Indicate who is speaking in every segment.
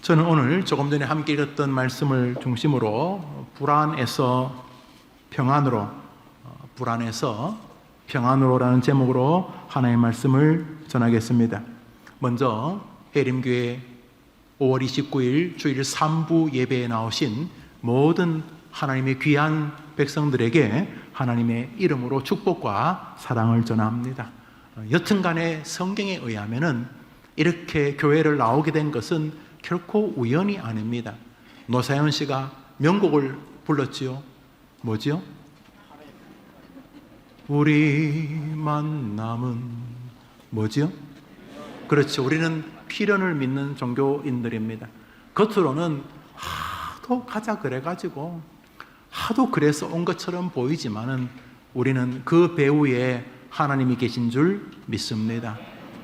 Speaker 1: 저는 오늘 조금 전에 함께 읽었던 말씀을 중심으로 불안에서 평안으로라는 제목으로 하나의 말씀을 전하겠습니다. 먼저 해림교회 5월 29일 주일 3부 예배에 나오신 모든 하나님의 귀한 백성들에게 하나님의 이름으로 축복과 사랑을 전합니다. 여튼간에 성경에 의하면은 이렇게 교회를 나오게 된 것은 결코 우연이 아닙니다. 노사연 씨가 명곡을 불렀지요. 뭐지요? 우리 만남은 뭐지요? 그렇죠. 우리는 필연을 믿는 종교인들입니다. 겉으로는 하도 가자 그래가지고 하도 그래서 온 것처럼 보이지만은 우리는 그 배후에 하나님이 계신 줄 믿습니다.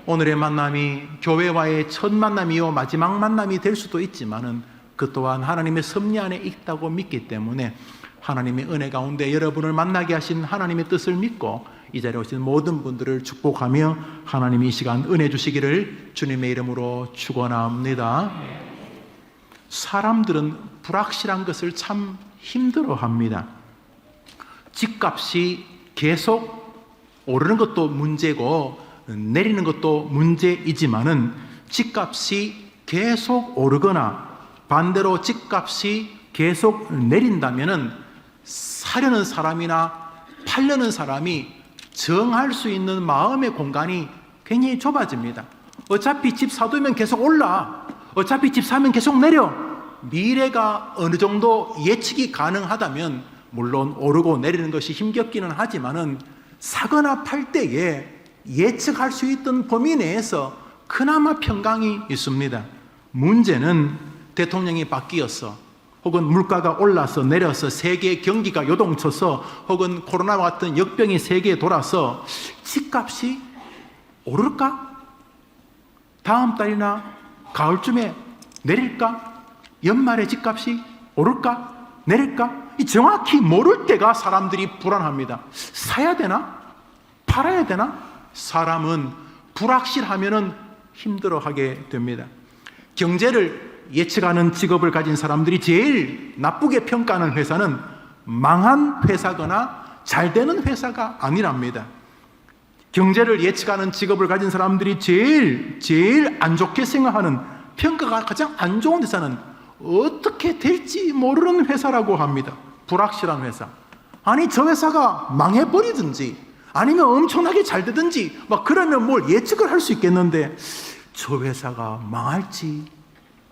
Speaker 1: 오늘의 만남이 교회와의 첫 만남이요 마지막 만남이 될 수도 있지만은 그 또한 하나님의 섭리 안에 있다고 믿기 때문에 하나님의 은혜 가운데 여러분을 만나게 하신 하나님의 뜻을 믿고 이 자리에 오신 모든 분들을 축복하며 하나님이 이 시간 은혜 주시기를 주님의 이름으로 축원합니다. 사람들은 불확실한 것을 참 힘들어합니다. 집값이 계속 오르는 것도 문제고 내리는 것도 문제이지만은 집값이 계속 오르거나 반대로 집값이 계속 내린다면은 사려는 사람이나 팔려는 사람이 정할 수 있는 마음의 공간이 굉장히 좁아집니다. 어차피 집 사두면 계속 올라. 어차피 집 사면 계속 내려. 미래가 어느 정도 예측이 가능하다면 물론 오르고 내리는 것이 힘겹기는 하지만은 사거나 팔 때에 예측할 수 있던 범위 내에서 그나마 평강이 있습니다. 문제는 대통령이 바뀌었어, 혹은 물가가 올라서 내려서 세계 경기가 요동쳐서, 혹은 코로나와 같은 역병이 세계에 돌아서 집값이 오를까? 다음 달이나 가을쯤에 내릴까? 연말에 집값이 오를까? 내릴까? 정확히 모를 때가 사람들이 불안합니다. 사야 되나? 팔아야 되나? 사람은 불확실하면 힘들어하게 됩니다. 경제를 예측하는 직업을 가진 사람들이 제일 나쁘게 평가하는 회사는 망한 회사거나 잘 되는 회사가 아니랍니다. 경제를 예측하는 직업을 가진 사람들이 제일 안 좋게 생각하는, 평가가 가장 안 좋은 회사는 어떻게 될지 모르는 회사라고 합니다. 불확실한 회사. 아니, 저 회사가 망해버리든지 아니면 엄청나게 잘 되든지 막 그러면 뭘 예측을 할 수 있겠는데, 저 회사가 망할지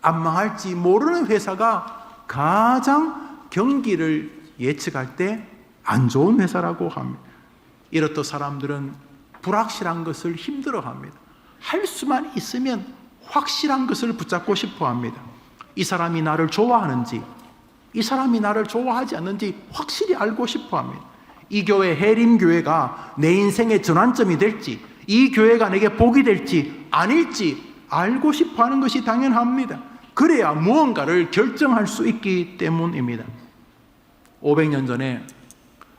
Speaker 1: 안 망할지 모르는 회사가 가장 경기를 예측할 때 안 좋은 회사라고 합니다. 이렇듯 사람들은 불확실한 것을 힘들어합니다. 할 수만 있으면 확실한 것을 붙잡고 싶어 합니다. 이 사람이 나를 좋아하는지, 이 사람이 나를 좋아하지 않는지 확실히 알고 싶어 합니다. 이 교회, 해림교회가 내 인생의 전환점이 될지, 이 교회가 내게 복이 될지 아닐지 알고 싶어 하는 것이 당연합니다. 그래야 무언가를 결정할 수 있기 때문입니다. 500년 전에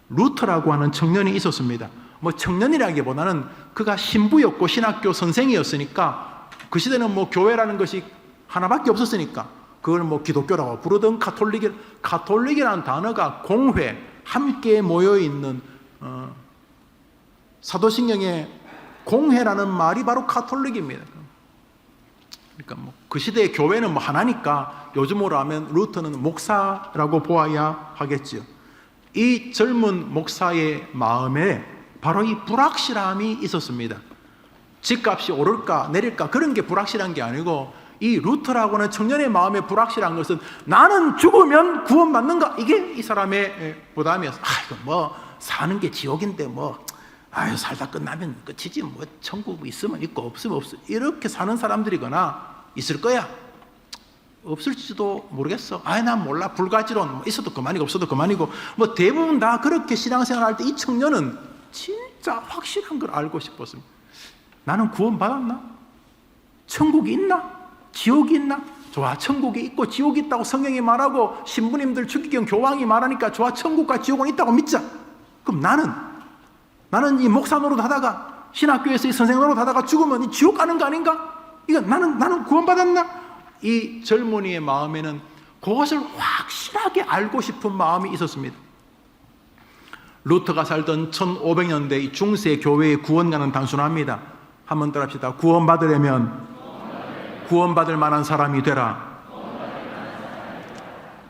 Speaker 1: 루터라고 하는 청년이 있었습니다. 청년이라기보다는 그가 신부였고 신학교 선생이었으니까, 그 시대는 교회라는 것이 하나밖에 없었으니까 그걸 기독교라고 부르던 카톨릭이라는 단어가 공회, 함께 모여있는, 사도신경의 공회라는 말이 바로 카톨릭입니다. 그러니까 그 시대의 교회는 하나니까 요즘으로 하면 루터는 목사라고 보아야 하겠지요. 이 젊은 목사의 마음에 바로 이 불확실함이 있었습니다. 집값이 오를까 내릴까 그런 게 불확실한 게 아니고, 이 루터라고 하는 청년의 마음에 불확실한 것은 나는 죽으면 구원받는가? 이게 이 사람의 부담이었어요. 이거 사는 게 지옥인데 살다 끝나면 끝이지, 천국 있으면 있고 없으면 없어, 이렇게 사는 사람들이거나 있을 거야. 없을지도 모르겠어. 난 몰라. 불가지론. 있어도 그만이고 없어도 그만이고. 대부분 다 그렇게 신앙생활 할 때 이 청년은 진짜 확실한 걸 알고 싶었습니다. 나는 구원받았나? 천국이 있나? 지옥이 있나? 좋아, 천국이 있고 지옥이 있다고 성경이 말하고 신부님들 추기경 교황이 말하니까 좋아, 천국과 지옥은 있다고 믿자. 그럼 나는 이 목사 노릇 하다가 신학교에서 이 선생 노릇 하다가 죽으면 이 지옥 가는 거 아닌가? 이거 나는 구원받았나? 이 젊은이의 마음에는 그것을 확실하게 알고 싶은 마음이 있었습니다. 루터가 살던 1500년대 이 중세 교회의 구원가는 단순합니다. 한번 따라합시다. 구원받으려면 구원받을 만한 사람이 되라.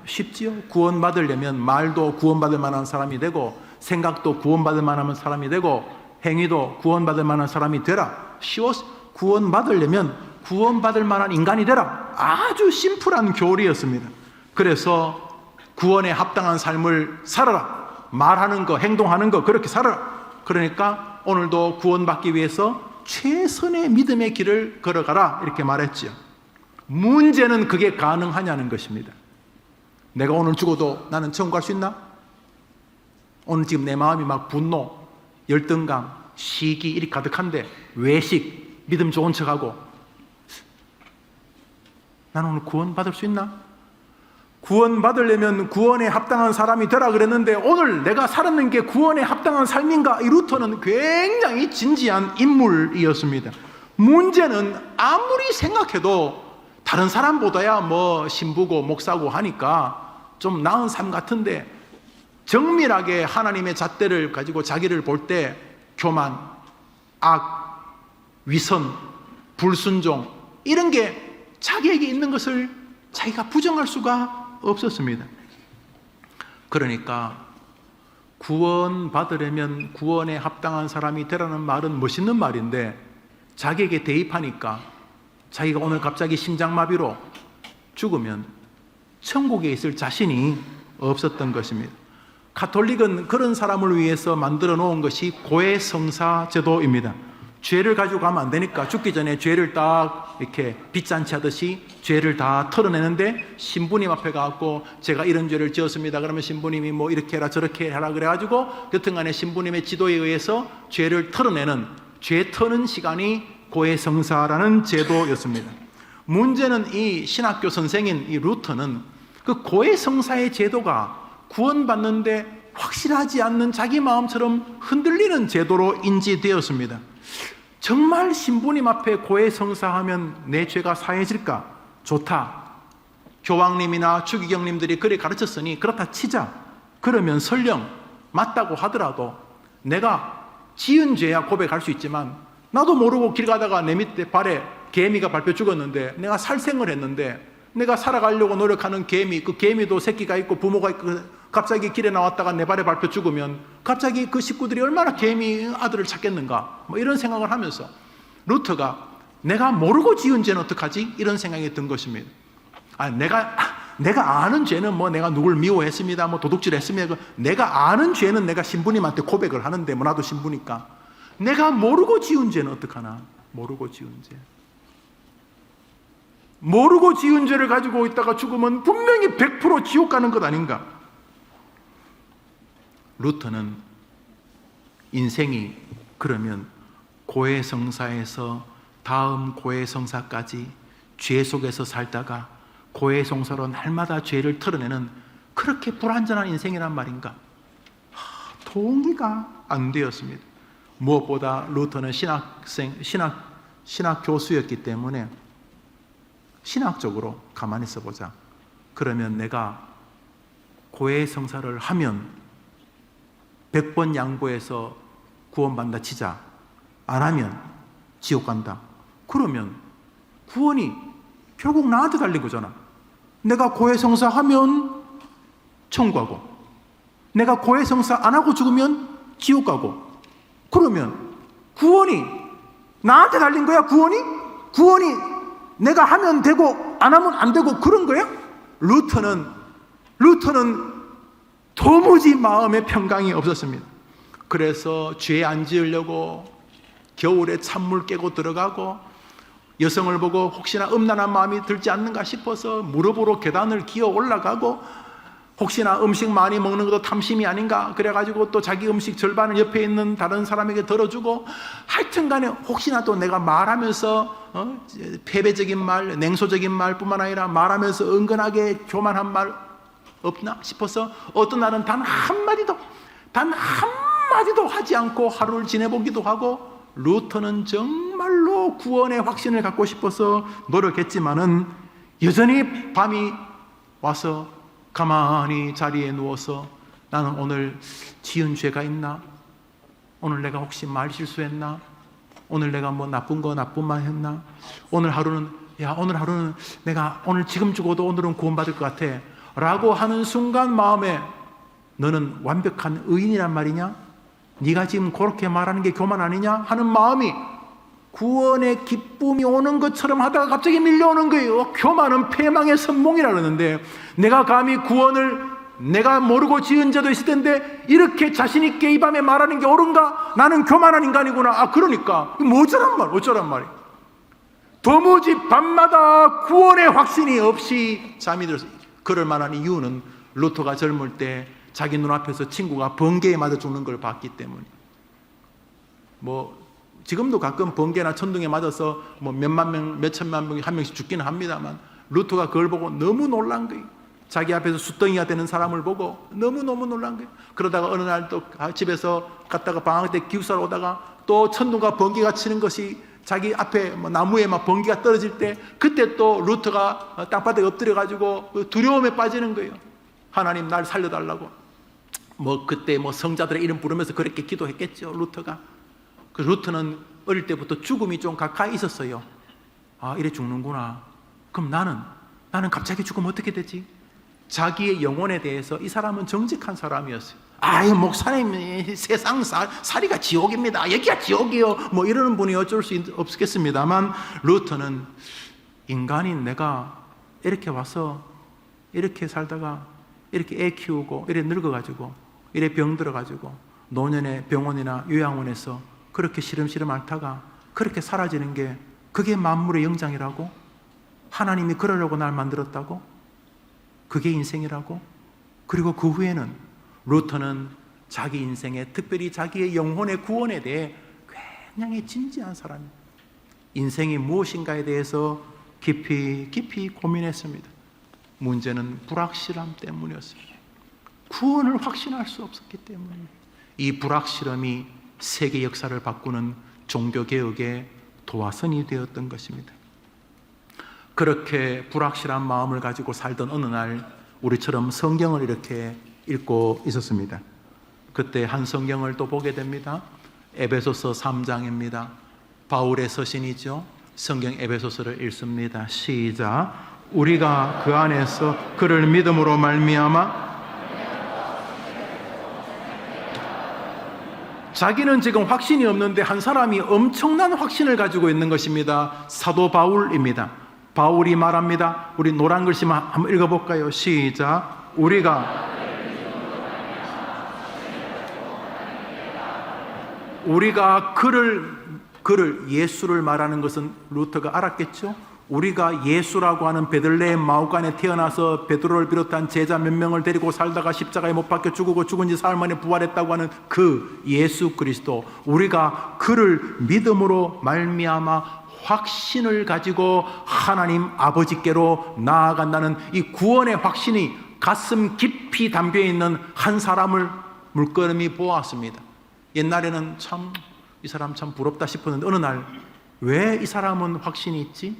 Speaker 1: 쉽지요? 구원받으려면 말도 구원받을 만한 사람이 되고, 생각도 구원받을 만한 사람이 되고, 행위도 구원받을 만한 사람이 되라. 쉬워서 구원받으려면 구원받을 만한 인간이 되라. 아주 심플한 교리였습니다. 그래서 구원에 합당한 삶을 살아라. 말하는 거, 행동하는 거 그렇게 살아라. 그러니까 오늘도 구원받기 위해서 최선의 믿음의 길을 걸어가라 이렇게 말했죠. 문제는 그게 가능하냐는 것입니다. 내가 오늘 죽어도 나는 천국 갈 수 있나? 오늘 지금 내 마음이 막 분노, 열등감, 시기 이리 가득한데 외식, 믿음 좋은 척하고 나는 오늘 구원받을 수 있나? 구원받으려면 구원에 합당한 사람이 되라 그랬는데 오늘 내가 살았는 게 구원에 합당한 삶인가? 이 루터는 굉장히 진지한 인물이었습니다. 문제는 아무리 생각해도 다른 사람보다야 뭐 신부고 목사고 하니까 좀 나은 삶 같은데 정밀하게 하나님의 잣대를 가지고 자기를 볼 때 교만, 악, 위선, 불순종 이런 게 자기에게 있는 것을 자기가 부정할 수가 없었습니다. 그러니까 구원받으려면 구원에 합당한 사람이 되라는 말은 멋있는 말인데 자기에게 대입하니까 자기가 오늘 갑자기 심장마비로 죽으면 천국에 있을 자신이 없었던 것입니다. 가톨릭은 그런 사람을 위해서 만들어 놓은 것이 고해성사 제도입니다. 죄를 가지고 가면 안 되니까 죽기 전에 죄를 딱 이렇게 빚잔치 하듯이 죄를 다 털어내는데 신부님 앞에 가고 제가 이런 죄를 지었습니다. 그러면 신부님이 뭐 이렇게 해라 저렇게 해라 그래가지고 여튼간에 신부님의 지도에 의해서 죄를 털어내는 죄 터는 시간이 고해성사라는 제도였습니다. 문제는 이 신학교 선생인 이 루터는 그 고해성사의 제도가 구원받는데 확실하지 않는 자기 마음처럼 흔들리는 제도로 인지되었습니다. 정말 신부님 앞에 고해성사하면 내 죄가 사해질까? 좋다. 교황님이나 추기경님들이 그래 가르쳤으니 그렇다 치자. 그러면 설령 맞다고 하더라도 내가 지은 죄야 고백할 수 있지만 나도 모르고 길 가다가 내 밑에 발에 개미가 밟혀 죽었는데 내가 살생을 했는데 내가 살아가려고 노력하는 개미, 그 개미도 새끼가 있고 부모가 있고 갑자기 길에 나왔다가 내 발에 밟혀 죽으면 갑자기 그 식구들이 얼마나 개미 아들을 찾겠는가 뭐 이런 생각을 하면서 루터가 내가 모르고 지은 죄는 어떡하지? 이런 생각이 든 것입니다. 내가 아는 죄는 뭐 내가 누굴 미워했습니다. 뭐 도둑질 했습니다. 내가 아는 죄는 내가 신부님한테 고백을 하는데 뭐 나도 신부니까 내가 모르고 지은 죄는 어떡하나? 모르고 지은 죄. 모르고 지은 죄를 가지고 있다가 죽으면 분명히 100% 지옥 가는 것 아닌가? 루터는 인생이 그러면 고해성사에서 다음 고해성사까지 죄 속에서 살다가 고해성사로 날마다 죄를 털어내는 그렇게 불완전한 인생이란 말인가? 동의가 안 되었습니다. 무엇보다 루터는 신학 교수였기 때문에 신학적으로 가만히 있어보자. 그러면 내가 고해성사를 하면 100번 양보해서 구원받는다 치자. 안 하면 지옥 간다. 그러면 구원이 결국 나한테 달린 거잖아. 내가 고해성사하면 천국 가고 내가 고해성사 안 하고 죽으면 지옥 가고 그러면 구원이 나한테 달린 거야. 구원이 내가 하면 되고 안 하면 안 되고 그런 거야? 루터는 도무지 마음에 평강이 없었습니다. 그래서 죄 안 지으려고 겨울에 찬물 깨고 들어가고 여성을 보고 혹시나 음란한 마음이 들지 않는가 싶어서 무릎으로 계단을 기어 올라가고 혹시나 음식 많이 먹는 것도 탐심이 아닌가 그래가지고 또 자기 음식 절반을 옆에 있는 다른 사람에게 덜어주고 하여튼 간에 혹시나 또 내가 말하면서 패배적인 말, 냉소적인 말뿐만 아니라 말하면서 은근하게 교만한 말 없나 싶어서 어떤 날은 단 한마디도 하지 않고 하루를 지내보기도 하고 루터는 정말로 구원의 확신을 갖고 싶어서 노력했지만은 여전히 밤이 와서 가만히 자리에 누워서 나는 오늘 지은 죄가 있나? 오늘 내가 혹시 말 실수했나? 오늘 내가 뭐 나쁜 말 했나? 오늘 하루는 내가 오늘 지금 죽어도 오늘은 구원받을 것 같아 라고 하는 순간 마음에 너는 완벽한 의인이란 말이냐? 네가 지금 그렇게 말하는 게 교만 아니냐? 하는 마음이 구원의 기쁨이 오는 것처럼 하다가 갑자기 밀려오는 거예요. 교만은 패망의 선몽이라 그러는데 내가 감히 구원을 내가 모르고 지은 죄도 있을 텐데 이렇게 자신 있게 이 밤에 말하는 게 옳은가? 나는 교만한 인간이구나. 그러니까 뭐 어쩌란 말이야. 도무지 밤마다 구원의 확신이 없이 잠이 들어서 그럴 만한 이유는 루터가 젊을 때 자기 눈앞에서 친구가 번개에 맞아 죽는 걸 봤기 때문에. 뭐 지금도 가끔 번개나 천둥에 맞아서 뭐 몇만 명, 몇천만 명이 한 명씩 죽기는 합니다만 루터가 그걸 보고 너무 놀란 거예요. 자기 앞에서 숫덩이가 되는 사람을 보고 너무너무 놀란 거예요. 그러다가 어느 날 또 집에서 갔다가 방학 때 기숙사로 오다가 또 천둥과 번개가 치는 것이 자기 앞에 뭐 나무에 막 번개가 떨어질 때 그때 또 루터가 땅바닥에 엎드려가지고 두려움에 빠지는 거예요. 하나님 날 살려달라고. 뭐 그때 뭐 성자들의 이름 부르면서 그렇게 기도했겠죠, 루터가. 그 루터는 어릴 때부터 죽음이 좀 가까이 있었어요. 이래 죽는구나. 그럼 나는 갑자기 죽으면 어떻게 되지? 자기의 영혼에 대해서 이 사람은 정직한 사람이었어요. 목사님 세상 살이가 지옥입니다. 여기가 지옥이요. 뭐 이러는 분이 어쩔 수 없겠습니다만 루터는 인간인 내가 이렇게 와서 이렇게 살다가 이렇게 애 키우고 이래 늙어가지고 이래 병 들어가지고 노년에 병원이나 요양원에서 그렇게 시름시름 앓다가 그렇게 사라지는 게 그게 만물의 영장이라고? 하나님이 그러려고 날 만들었다고? 그게 인생이라고? 그리고 그 후에는 루터는 자기 인생에 특별히 자기의 영혼의 구원에 대해 굉장히 진지한 사람입니다. 인생이 무엇인가에 대해서 깊이 고민했습니다. 문제는 불확실함 때문이었습니다. 구원을 확신할 수 없었기 때문입니다. 이 불확실함이 세계 역사를 바꾸는 종교개혁의 도화선이 되었던 것입니다. 그렇게 불확실한 마음을 가지고 살던 어느 날 우리처럼 성경을 이렇게 읽고 있었습니다. 그때 한 성경을 또 보게 됩니다. 에베소서 3장입니다. 바울의 서신이죠. 성경 에베소서를 읽습니다. 시작. 우리가 그 안에서 그를 믿음으로 말미암아 자기는 지금 확신이 없는데 한 사람이 엄청난 확신을 가지고 있는 것입니다. 사도 바울입니다. 바울이 말합니다. 우리 노란 글씨만 한번 읽어볼까요? 시작. 우리가 그를 예수를 말하는 것은 루터가 알았겠죠? 우리가 예수라고 하는 베들레헴 마을간에 태어나서 베드로를 비롯한 제자 몇 명을 데리고 살다가 십자가에 못 박혀 죽고 죽은 지 사흘 만에 부활했다고 하는 그 예수 그리스도, 우리가 그를 믿음으로 말미암아 확신을 가지고 하나님 아버지께로 나아간다는 이 구원의 확신이 가슴 깊이 담겨있는 한 사람을 물끄러미 보았습니다. 옛날에는 참 이 사람 참 부럽다 싶었는데 어느 날 왜 이 사람은 확신이 있지?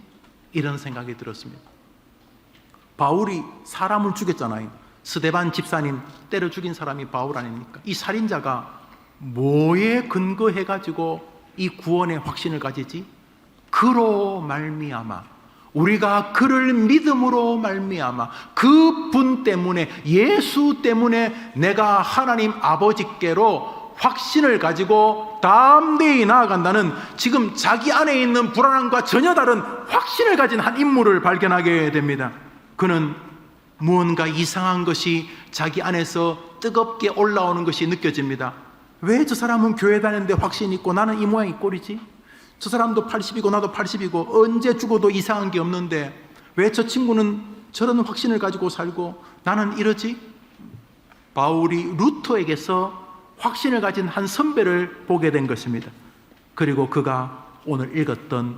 Speaker 1: 이런 생각이 들었습니다. 바울이 사람을 죽였잖아요. 스데반 집사님 때려 죽인 사람이 바울 아닙니까? 이 살인자가 뭐에 근거해가지고 이 구원의 확신을 가지지? 그로 말미암아, 우리가 그를 믿음으로 말미암아 그 분 때문에, 예수 때문에 내가 하나님 아버지께로 확신을 가지고 담대히 나아간다는, 지금 자기 안에 있는 불안함과 전혀 다른 확신을 가진 한 인물을 발견하게 됩니다. 그는 무언가 이상한 것이 자기 안에서 뜨겁게 올라오는 것이 느껴집니다. 왜 저 사람은 교회 다니는데 확신이 있고 나는 이 모양 이 꼴이지? 저 사람도 80이고 나도 80이고 언제 죽어도 이상한 게 없는데 왜 저 친구는 저런 확신을 가지고 살고 나는 이러지? 바울이 루터에게서 확신을 가진 한 선배를 보게 된 것입니다. 그리고 그가 오늘 읽었던,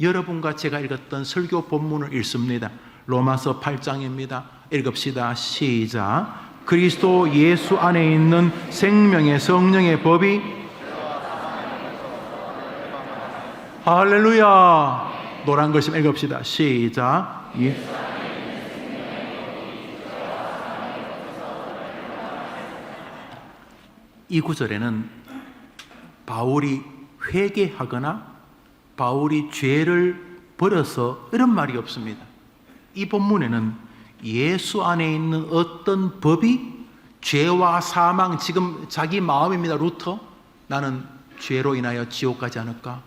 Speaker 1: 여러분과 제가 읽었던 설교 본문을 읽습니다. 로마서 8장입니다. 읽읍시다. 시작. 그리스도 예수 안에 있는 생명의 성령의 법이, 할렐루야. 노란 글씨 읽읍시다. 시작. 이 구절에는 바울이 회개하거나 바울이 죄를 버려서 이런 말이 없습니다. 이 본문에는 예수 안에 있는 어떤 법이 죄와 사망, 지금 자기 마음입니다. 루터, 나는 죄로 인하여 지옥 가지 않을까?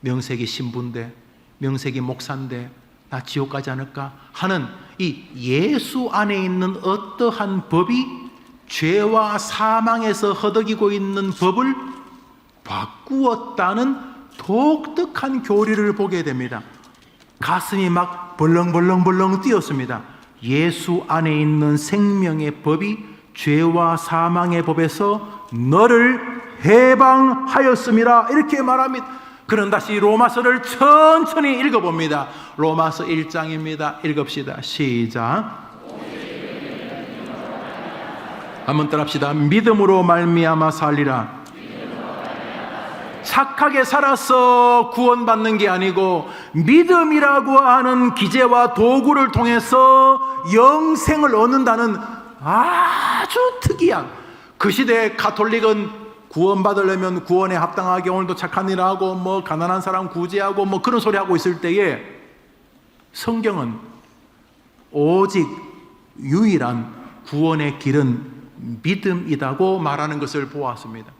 Speaker 1: 명색이 신부인데, 명색이 목사인데 나 지옥 가지 않을까? 하는 이 예수 안에 있는 어떠한 법이 죄와 사망에서 허덕이고 있는 법을 바꾸었다는 독특한 교리를 보게 됩니다. 가슴이 막 벌렁벌렁 뛰었습니다. 예수 안에 있는 생명의 법이 죄와 사망의 법에서 너를 해방하였음이라 이렇게 말합니다. 그런 다시 로마서를 천천히 읽어봅니다. 로마서 1장입니다. 읽읍시다. 시작. 한번 따라합시다. 믿음으로 말미암아 살리라. 착하게 살아서 구원받는 게 아니고 믿음이라고 하는 기제와 도구를 통해서 영생을 얻는다는 아주 특이한, 그 시대의 가톨릭은 구원받으려면 구원에 합당하게 오늘도 착한 일 하고 뭐 가난한 사람 구제하고 뭐 그런 소리 하고 있을 때에 성경은 오직 유일한 구원의 길은 믿음이라고 말하는 것을 보았습니다.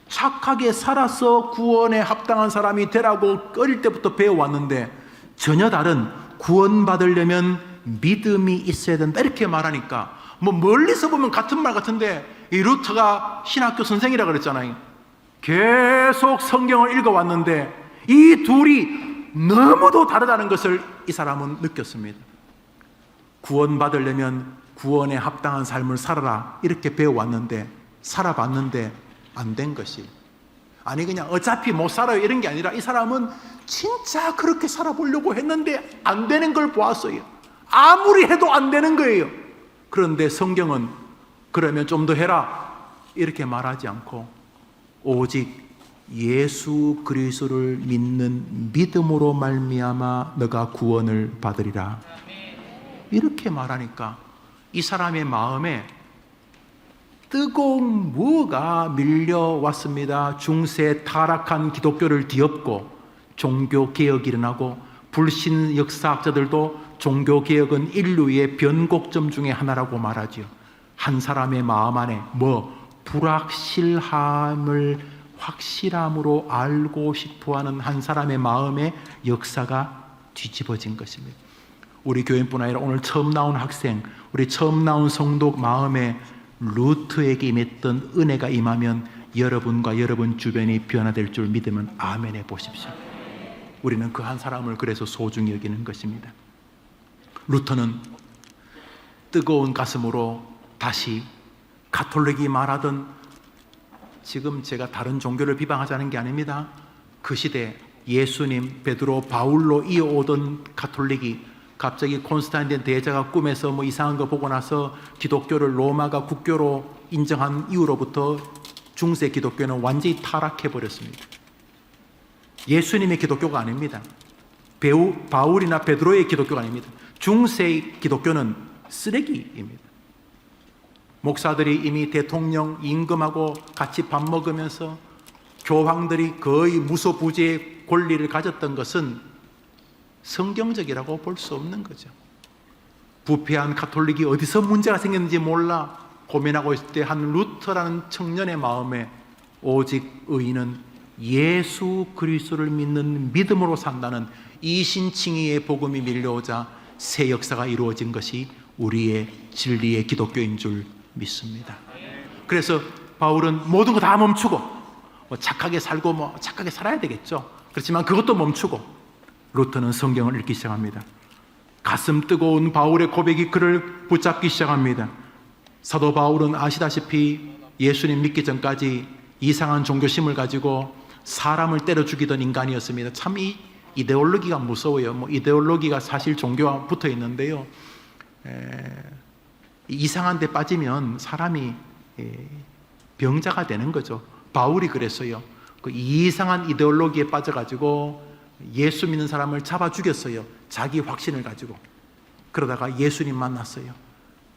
Speaker 1: 착하게 살아서 구원에 합당한 사람이 되라고 어릴 때부터 배워왔는데 전혀 다른, 구원받으려면 믿음이 있어야 된다 이렇게 말하니까 뭐 멀리서 보면 같은 말 같은데, 이 루터가 신학교 선생이라 그랬잖아요. 계속 성경을 읽어왔는데 이 둘이 너무도 다르다는 것을 이 사람은 느꼈습니다. 구원받으려면 구원에 합당한 삶을 살아라 이렇게 배워왔는데, 살아봤는데 안 된 것이, 아니 그냥 어차피 못 살아요 이런 게 아니라 이 사람은 진짜 그렇게 살아보려고 했는데 안 되는 걸 보았어요. 아무리 해도 안 되는 거예요. 그런데 성경은 그러면 좀 더 해라 이렇게 말하지 않고 오직 예수 그리스도를 믿는 믿음으로 말미암아 너가 구원을 받으리라 이렇게 말하니까 이 사람의 마음에 뜨거운 무가 밀려왔습니다. 중세 타락한 기독교를 뒤엎고 종교개혁이 일어나고, 불신 역사학자들도 종교개혁은 인류의 변곡점 중에 하나라고 말하지요. 한 사람의 마음 안에 불확실함을 확실함으로 알고 싶어하는 한 사람의 마음의 역사가 뒤집어진 것입니다. 우리 교인뿐 아니라 오늘 처음 나온 학생, 우리 처음 나온 성도 마음에 루트에게 임했던 은혜가 임하면 여러분과 여러분 주변이 변화될 줄 믿으면 아멘 해보십시오. 우리는 그 한 사람을 그래서 소중히 여기는 것입니다. 루터는 뜨거운 가슴으로 다시 가톨릭이 말하던, 지금 제가 다른 종교를 비방하자는 게 아닙니다. 그 시대 예수님, 베드로, 바울로 이어오던 가톨릭이 갑자기 콘스탄틴 대제가 꿈에서 뭐 이상한 거 보고 나서 기독교를 로마가 국교로 인정한 이후로부터 중세 기독교는 완전히 타락해 버렸습니다. 예수님의 기독교가 아닙니다. 바울이나 베드로의 기독교가 아닙니다. 중세 기독교는 쓰레기입니다. 목사들이 이미 대통령 임금하고 같이 밥 먹으면서 교황들이 거의 무소부지의 권리를 가졌던 것은 성경적이라고 볼 수 없는 거죠. 부패한 가톨릭이 어디서 문제가 생겼는지 몰라 고민하고 있을 때 한 루터라는 청년의 마음에 오직 의인은 예수 그리스도를 믿는 믿음으로 산다는 이신칭의의 복음이 밀려오자 새 역사가 이루어진 것이 우리의 진리의 기독교인 줄 믿습니다. 그래서 바울은 모든 거 다 멈추고 착하게 살고 착하게 살아야 되겠죠. 그렇지만 그것도 멈추고 루터는 성경을 읽기 시작합니다. 가슴 뜨거운 바울의 고백이 그를 붙잡기 시작합니다. 사도 바울은 아시다시피 예수님 믿기 전까지 이상한 종교심을 가지고 사람을 때려 죽이던 인간이었습니다. 참 이 이데올로기가 무서워요. 이데올로기가 사실 종교와 붙어 있는데요. 이상한 데 빠지면 사람이 병자가 되는 거죠. 바울이 그랬어요. 그 이상한 이데올로기에 빠져가지고 예수 믿는 사람을 잡아 죽였어요. 자기 확신을 가지고. 그러다가 예수님 만났어요.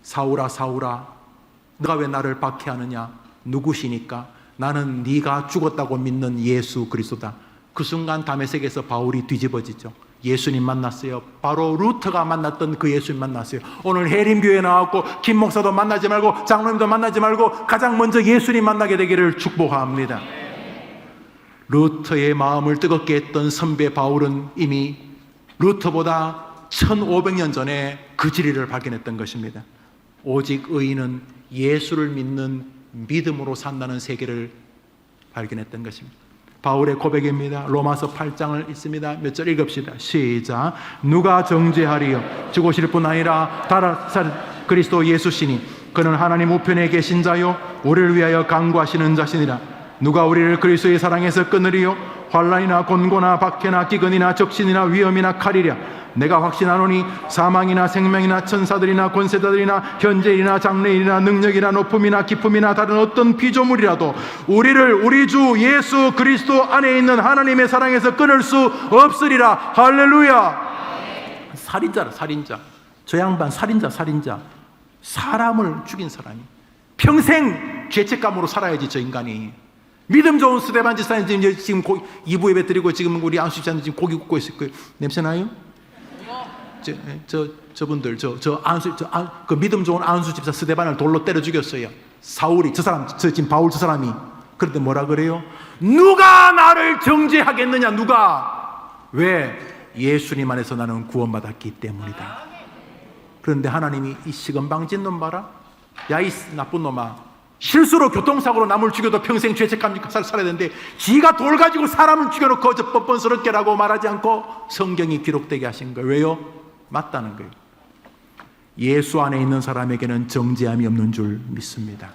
Speaker 1: 사울아 사울아 너가 왜 나를 박해하느냐? 누구시니까? 나는 네가 죽었다고 믿는 예수 그리스도다. 그 순간 다메섹에서 바울이 뒤집어지죠. 예수님 만났어요. 바로 루터가 만났던 그 예수님 만났어요. 오늘 해림교회 나왔고 김 목사도 만나지 말고 장로님도 만나지 말고 가장 먼저 예수님 만나게 되기를 축복합니다. 루터의 마음을 뜨겁게 했던 선배 바울은 이미 루터보다 1500년 전에 그 진리를 발견했던 것입니다. 오직 의인은 예수를 믿는 믿음으로 산다는 세계를 발견했던 것입니다. 바울의 고백입니다. 로마서 8장을 읽습니다. 몇 절 읽읍시다. 시작. 누가 정죄하리요? 죽으실 뿐 아니라 다른 그리스도 예수시니 그는 하나님 우편에 계신 자요 우리를 위하여 간구하시는 자시니라. 누가 우리를 그리스도의 사랑에서 끊으리요? 환난이나 곤고나 박해나 기근이나 적신이나 위험이나 칼이랴. 내가 확신하노니 사망이나 생명이나 천사들이나 권세자들이나 현재일이나 장래일이나 능력이나 높음이나 기쁨이나 다른 어떤 피조물이라도 우리를 우리 주 예수 그리스도 안에 있는 하나님의 사랑에서 끊을 수 없으리라. 할렐루야. 살인자라. 살인자. 저 양반 살인자. 사람을 죽인 사람이 평생 죄책감으로 살아야지. 저 인간이 믿음 좋은 스데반 지사님 지금 2부 예배 드리고 지금 우리 안수 집사님 지금 고기 굽고 있을 거예요. 냄새 나요? 저분들 그 믿음 좋은 안수 집사 스데반을 돌로 때려 죽였어요. 사울이 지금 바울 저 사람이. 그런데 뭐라 그래요? 누가 나를 정죄하겠느냐? 누가? 왜? 예수님 안에서 나는 구원받았기 때문이다. 그런데 하나님이 이 시건방진 놈 봐라. 야 이 나쁜 놈아, 실수로 교통사고로 남을 죽여도 평생 죄책감 살아야 되는데 지가 돌 가지고 사람을 죽여놓고 저 뻔뻔스럽게라고 말하지 않고 성경이 기록되게 하신 거예요. 왜요? 맞다는 거예요. 예수 안에 있는 사람에게는 정죄함이 없는 줄 믿습니다.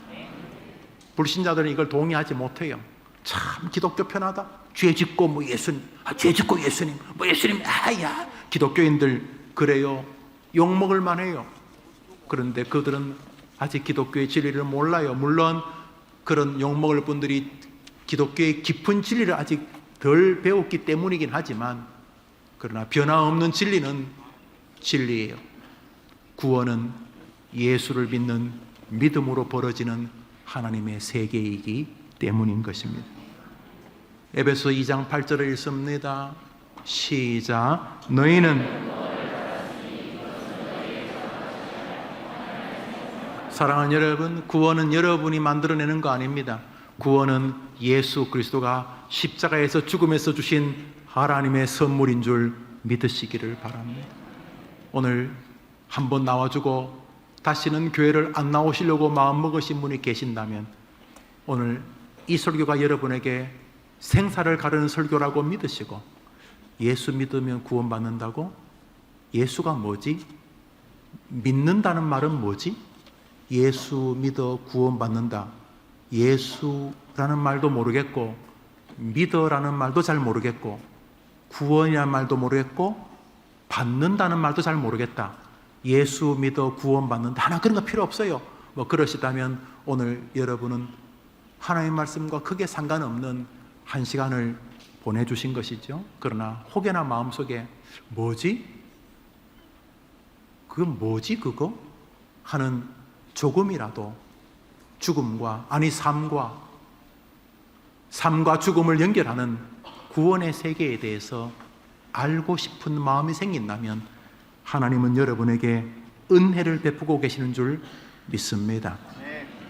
Speaker 1: 불신자들은 이걸 동의하지 못해요. 참 기독교 편하다. 죄 짓고 뭐 예수님, 죄 짓고 예수님, 뭐 예수님, 아야. 기독교인들 그래요. 욕먹을 만해요. 그런데 그들은 아직 기독교의 진리를 몰라요. 물론 그런 욕먹을 분들이 기독교의 깊은 진리를 아직 덜 배웠기 때문이긴 하지만, 그러나 변화없는 진리는 진리예요. 구원은 예수를 믿는 믿음으로 벌어지는 하나님의 세계이기 때문인 것입니다. 에베소 2장 8절을 읽습니다. 시작. 너희는 사랑하는 여러분, 구원은 여러분이 만들어내는 거 아닙니다. 구원은 예수 그리스도가 십자가에서 죽음에서 주신 하나님의 선물인 줄 믿으시기를 바랍니다. 오늘 한번 나와주고 다시는 교회를 안 나오시려고 마음먹으신 분이 계신다면 오늘 이 설교가 여러분에게 생사를 가르는 설교라고 믿으시고, 예수 믿으면 구원받는다고? 예수가 뭐지? 믿는다는 말은 뭐지? 예수 믿어 구원받는다. 예수라는 말도 모르겠고 믿어라는 말도 잘 모르겠고 구원이라는 말도 모르겠고 받는다는 말도 잘 모르겠다. 예수 믿어 구원받는다. 하나 그런 거 필요 없어요. 뭐 그러시다면 오늘 여러분은 하나님의 말씀과 크게 상관없는 한 시간을 보내주신 것이죠. 그러나 혹여나 마음속에 뭐지? 그건 뭐지 그거? 하는 조금이라도 죽음과 삶과 죽음을 연결하는 구원의 세계에 대해서 알고 싶은 마음이 생긴다면 하나님은 여러분에게 은혜를 베푸고 계시는 줄 믿습니다.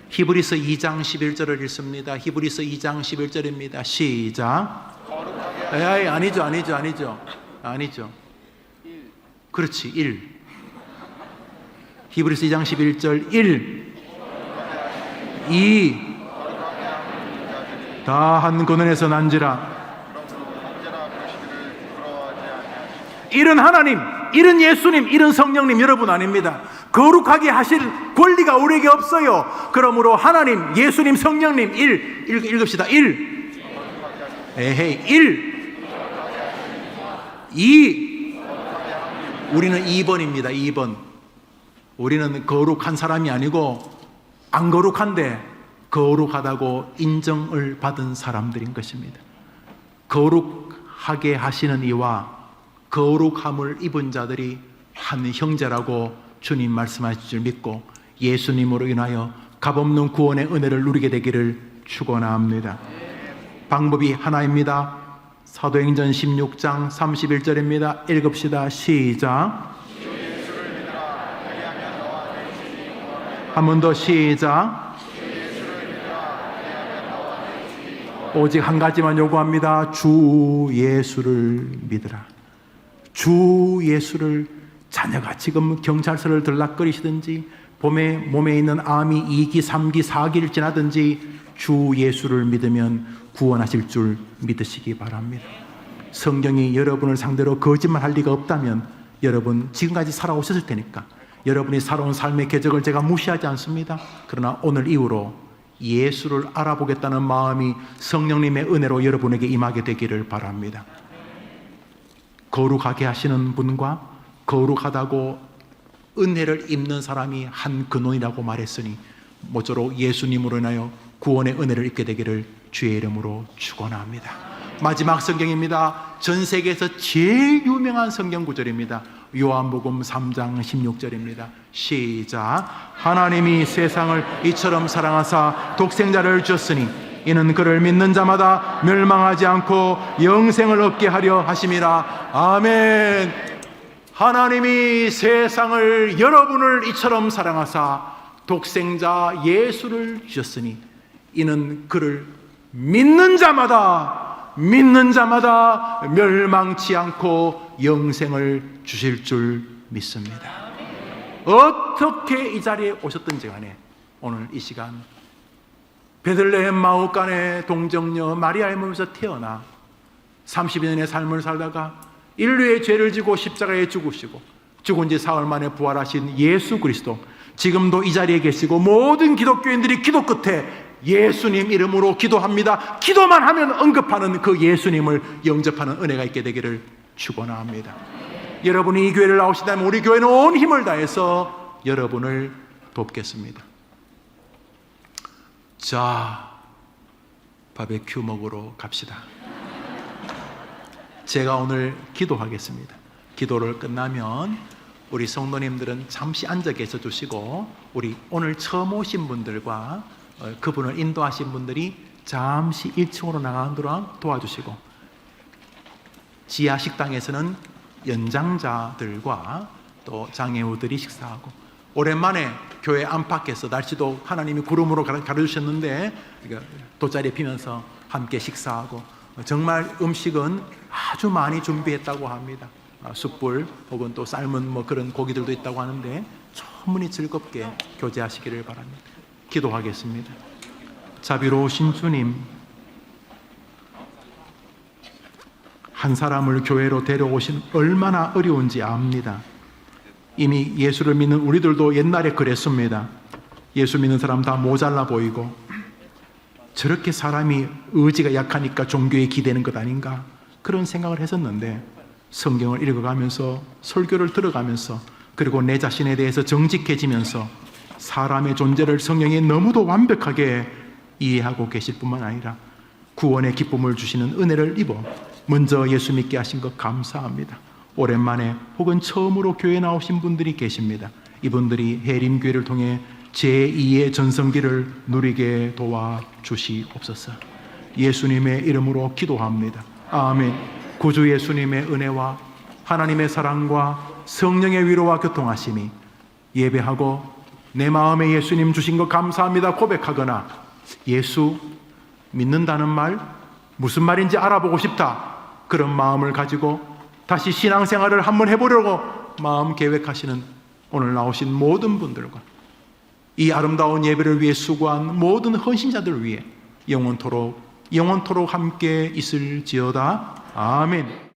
Speaker 1: 히브리서 2장 11절을 읽습니다. 히브리서 2장 11절입니다. 시작. 아니죠. 그렇지, 1. 히브리서 2장 11절 1 2 다 한 근원에서 난지라. 이런 하나님, 이런 예수님, 이런 성령님 여러분 아닙니다. 거룩하게 하실 권리가 우리에게 없어요. 그러므로 하나님, 예수님, 성령님 1 읽읍시다. 1 2 우리는 2번입니다. 2번. 우리는 거룩한 사람이 아니고 안 거룩한데 거룩하다고 인정을 받은 사람들인 것입니다. 거룩하게 하시는 이와 거룩함을 입은 자들이 한 형제라고 주님 말씀하실 줄 믿고 예수님으로 인하여 값없는 구원의 은혜를 누리게 되기를 축원합니다. 방법이 하나입니다. 사도행전 16장 31절입니다. 읽읍시다. 시작. 한 번 더 시작. 오직 한 가지만 요구합니다. 주 예수를 믿으라. 주 예수를, 자녀가 지금 경찰서를 들락거리시든지 몸에 있는 암이 2기, 3기, 4기를 지나든지 주 예수를 믿으면 구원하실 줄 믿으시기 바랍니다. 성경이 여러분을 상대로 거짓말할 리가 없다면 여러분 지금까지 살아오셨을 테니까 여러분이 살아온 삶의 궤적을 제가 무시하지 않습니다. 그러나 오늘 이후로 예수를 알아보겠다는 마음이 성령님의 은혜로 여러분에게 임하게 되기를 바랍니다. 거룩하게 하시는 분과 거룩하다고 은혜를 입는 사람이 한 근원이라고 말했으니 모쪼록 예수님으로 인하여 구원의 은혜를 입게 되기를 주의 이름으로 축원합니다. 마지막 성경입니다. 전 세계에서 제일 유명한 성경 구절입니다. 요한복음 3장 16절입니다. 시작. 하나님이 세상을 이처럼 사랑하사 독생자를 주셨으니 이는 그를 믿는 자마다 멸망하지 않고 영생을 얻게 하려 하심이라. 아멘. 하나님이 세상을, 여러분을 이처럼 사랑하사 독생자 예수를 주셨으니 이는 그를 믿는 자마다 멸망치 않고 영생을 주실 줄 믿습니다. 어떻게 이 자리에 오셨든지 간에 오늘 이 시간 베들레헴 마옥간의 동정녀 마리아의 몸에서 태어나 30년의 삶을 살다가 인류의 죄를 지고 십자가에 죽으시고 죽은 지 사흘 만에 부활하신 예수 그리스도, 지금도 이 자리에 계시고 모든 기독교인들이 기도 끝에 예수님 이름으로 기도합니다. 기도만 하면 언급하는 그 예수님을 영접하는 은혜가 있게 되기를 축원합니다. 여러분이 이 교회를 나오시다면 우리 교회는 온 힘을 다해서 여러분을 돕겠습니다. 자, 바베큐 먹으러 갑시다. 제가 오늘 기도하겠습니다. 기도를 끝나면 우리 성도님들은 잠시 앉아 계셔 주시고 우리 오늘 처음 오신 분들과 그분을 인도하신 분들이 잠시 1층으로 나가도록 도와주시고, 지하 식당에서는 연장자들과 또 장애우들이 식사하고, 오랜만에 교회 안팎에서 날씨도 하나님이 구름으로 가려주셨는데 돗자리에 피면서 함께 식사하고, 정말 음식은 아주 많이 준비했다고 합니다. 숯불 혹은 또 삶은 그런 고기들도 있다고 하는데 충분히 즐겁게 교제하시기를 바랍니다. 기도하겠습니다. 자비로우신 주님, 한 사람을 교회로 데려오신 얼마나 어려운지 압니다. 이미 예수를 믿는 우리들도 옛날에 그랬습니다. 예수 믿는 사람 다 모자라 보이고 저렇게 사람이 의지가 약하니까 종교에 기대는 것 아닌가, 그런 생각을 했었는데 성경을 읽어가면서 설교를 들어가면서 그리고 내 자신에 대해서 정직해지면서 사람의 존재를 성령이 너무도 완벽하게 이해하고 계실 뿐만 아니라 구원의 기쁨을 주시는 은혜를 입어 먼저 예수 믿게 하신 것 감사합니다. 오랜만에 혹은 처음으로 교회에 나오신 분들이 계십니다. 이분들이 해림교회를 통해 제2의 전성기를 누리게 도와주시옵소서. 예수님의 이름으로 기도합니다. 아멘. 구주 예수님의 은혜와 하나님의 사랑과 성령의 위로와 교통하심이 예배하고 내 마음에 예수님 주신 것 감사합니다 고백하거나 예수 믿는다는 말 무슨 말인지 알아보고 싶다, 그런 마음을 가지고 다시 신앙생활을 한번 해보려고 마음 계획하시는 오늘 나오신 모든 분들과 이 아름다운 예배를 위해 수고한 모든 헌신자들을 위해 영원토록 함께 있을지어다. 아멘.